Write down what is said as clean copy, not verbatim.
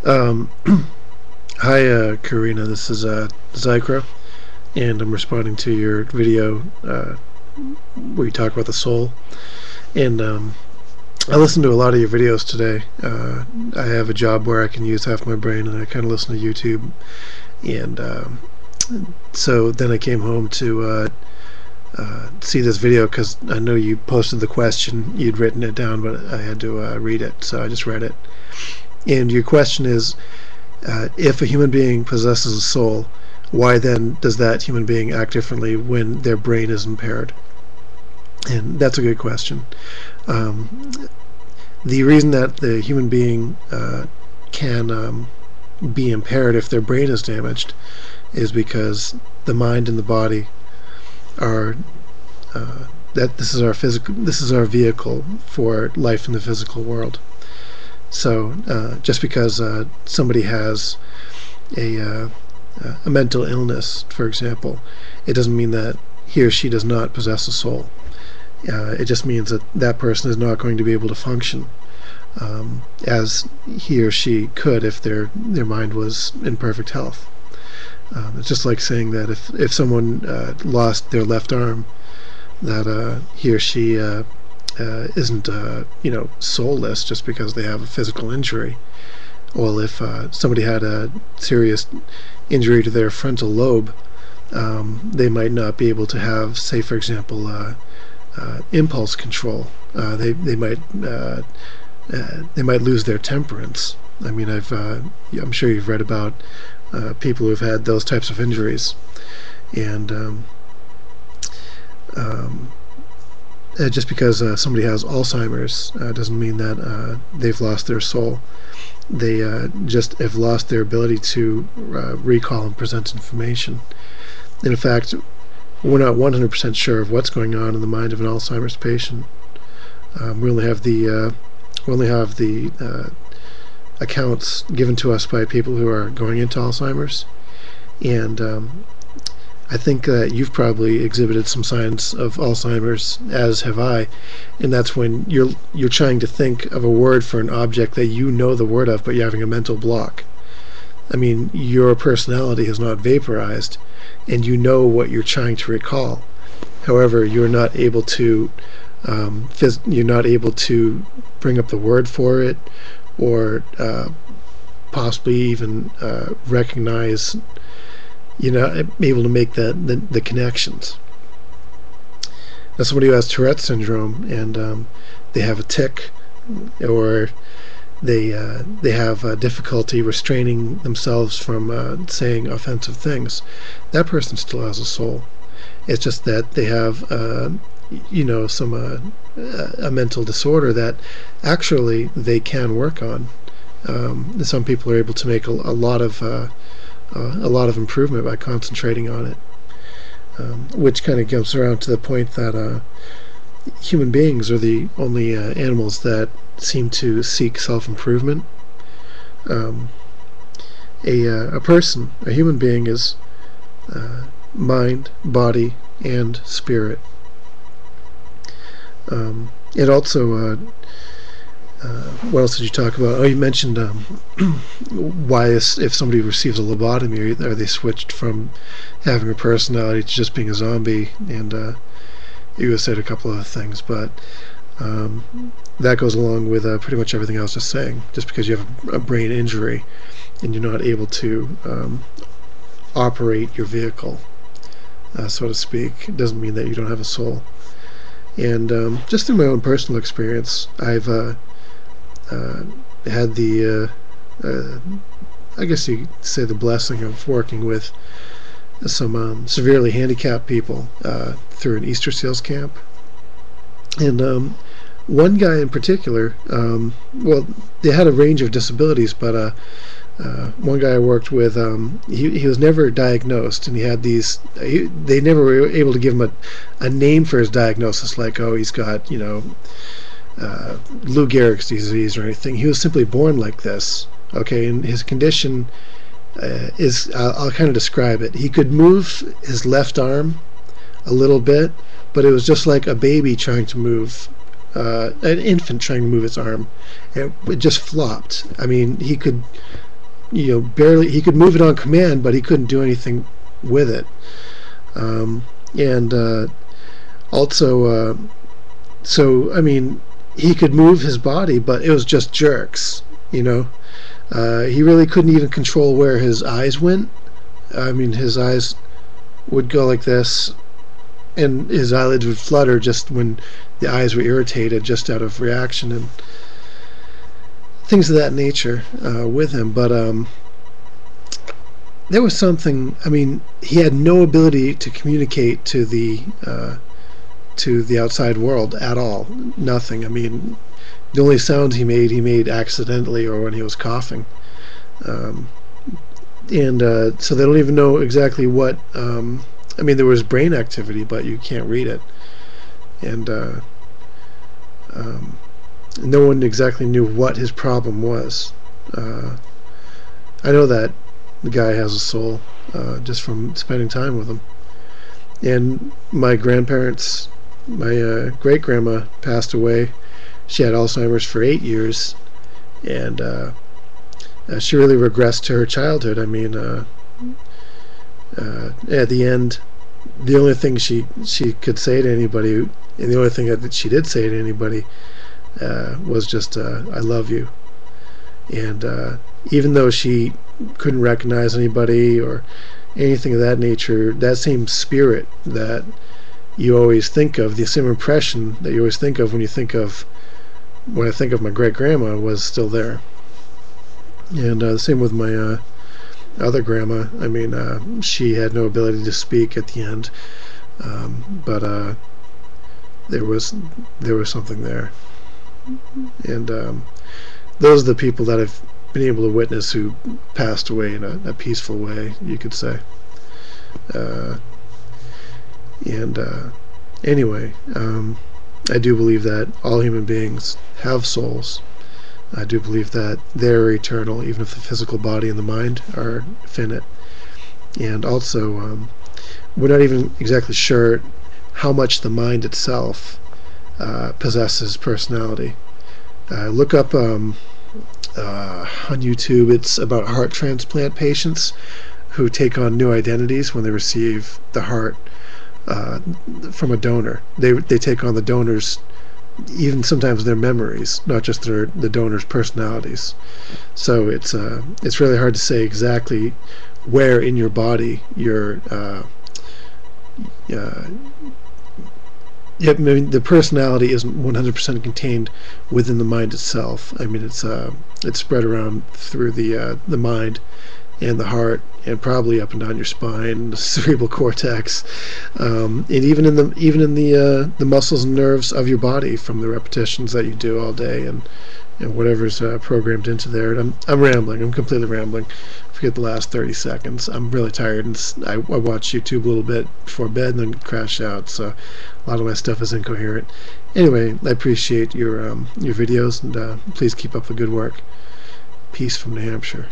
Um, Hi, Karina. This is Zycro, and I'm responding to your video where you talk about the soul. And I listened to a lot of your videos today. I have a job where I can use half my brain, and I kind of listen to YouTube. And so then I came home to see this video because I know you posted the question. You'd written it down, but I had to read it, so I just read it. And your question is, if a human being possesses a soul, why then does that human being act differently when their brain is impaired? And that's a good question. The reason that the human being can be impaired if their brain is damaged is because the mind and the body are that this is our vehicle for life in the physical world. So just because somebody has a mental illness, for example, it doesn't mean that he or she does not possess a soul. It just means that that person is not going to be able to function as he or she could if their mind was in perfect health. It's just like saying that if someone lost their left arm, that he or she isn't soulless just because they have a physical injury. Well, if somebody had a serious injury to their frontal lobe, they might not be able to have, say, for example, impulse control. They might lose their temperance. I mean, I'm sure you've read about people who've had those types of injuries, and just because somebody has Alzheimer's doesn't mean that they've lost their soul. They just have lost their ability to recall and present information. And in fact, we're not 100% sure of what's going on in the mind of an Alzheimer's patient. We only have the accounts given to us by people who are going into Alzheimer's, and I think that you've probably exhibited some signs of Alzheimer's, as have I, and that's when you're trying to think of a word for an object that you know the word of, but you're having a mental block. I mean, your personality has not vaporized, and you know what you're trying to recall. However, you're not able to bring up the word for it, or possibly even recognize. You're not able to make the connections. Now, somebody who has Tourette syndrome and they have a tic, or they have difficulty restraining themselves from saying offensive things, that person still has a soul. It's just that they have a mental disorder that actually they can work on. Some people are able to make a lot of improvement by concentrating on it, which kind of comes around to the point that human beings are the only animals that seem to seek self-improvement. A human being is mind, body, and spirit. It also what else did you talk about? Oh, you mentioned why if somebody receives a lobotomy, are they switched from having a personality to just being a zombie? And you said a couple of things, but that goes along with pretty much everything I was just saying. Just because you have a brain injury and you're not able to operate your vehicle, so to speak, it doesn't mean that you don't have a soul. And just through my own personal experience, I've had the I guess you could say the blessing of working with some severely handicapped people through an Easter Seals camp. And one guy in particular, well, they had a range of disabilities, but one guy I worked with, he was never diagnosed, and he had these. They never were able to give him a name for his diagnosis, like, oh, he's got Lou Gehrig's disease or anything. He was simply born like this. Okay, and his condition is, I'll kind of describe it. He could move his left arm a little bit, but it was just like a baby trying to move, an infant trying to move its arm. It just flopped. I mean, he could barely, he could move it on command, but he couldn't do anything with it. And also, so I mean, he could move his body, but it was just jerks. He really couldn't even control where his eyes went. I mean, his eyes would go like this, and his eyelids would flutter just when the eyes were irritated, just out of reaction and things of that nature with him. But there was something. I mean, he had no ability to communicate to the outside world at all. Nothing. I mean, the only sounds he made accidentally or when he was coughing. And so they don't even know exactly what. I mean, there was brain activity, but you can't read it. And no one exactly knew what his problem was. I know that the guy has a soul just from spending time with him. And my grandparents, my great-grandma passed away. She had Alzheimer's for 8 years, and she really regressed to her childhood. I mean, at the end, the only thing she could say to anybody, and the only thing that she did say to anybody, was just "I love you." And even though she couldn't recognize anybody or anything of that nature, that same spirit that you always think of, the same impression that you always think of when I think of my great-grandma, was still there. And the same with my other grandma. I mean, she had no ability to speak at the end, but there was something there. And those are the people that I've been able to witness who passed away in a peaceful way, you could say. Anyway, I do believe that all human beings have souls. I do believe that they're eternal, even if the physical body and the mind are finite. And also, we're not even exactly sure how much the mind itself possesses personality. Look up on YouTube. It's about heart transplant patients who take on new identities when they receive the heart from a donor. They take on the donor's, even sometimes their memories, not just the donor's personalities. So it's really hard to say exactly where in your body your I mean, the personality isn't 100% contained within the mind itself. I mean, it's spread around through the mind and the heart, and probably up and down your spine, the cerebral cortex, and even in the muscles and nerves of your body from the repetitions that you do all day and whatever's programmed into there. And I'm rambling. I'm completely rambling. Forget the last 30 seconds. I'm really tired, and I watch YouTube a little bit before bed and then crash out. So a lot of my stuff is incoherent. Anyway, I appreciate your videos, and please keep up the good work. Peace from New Hampshire.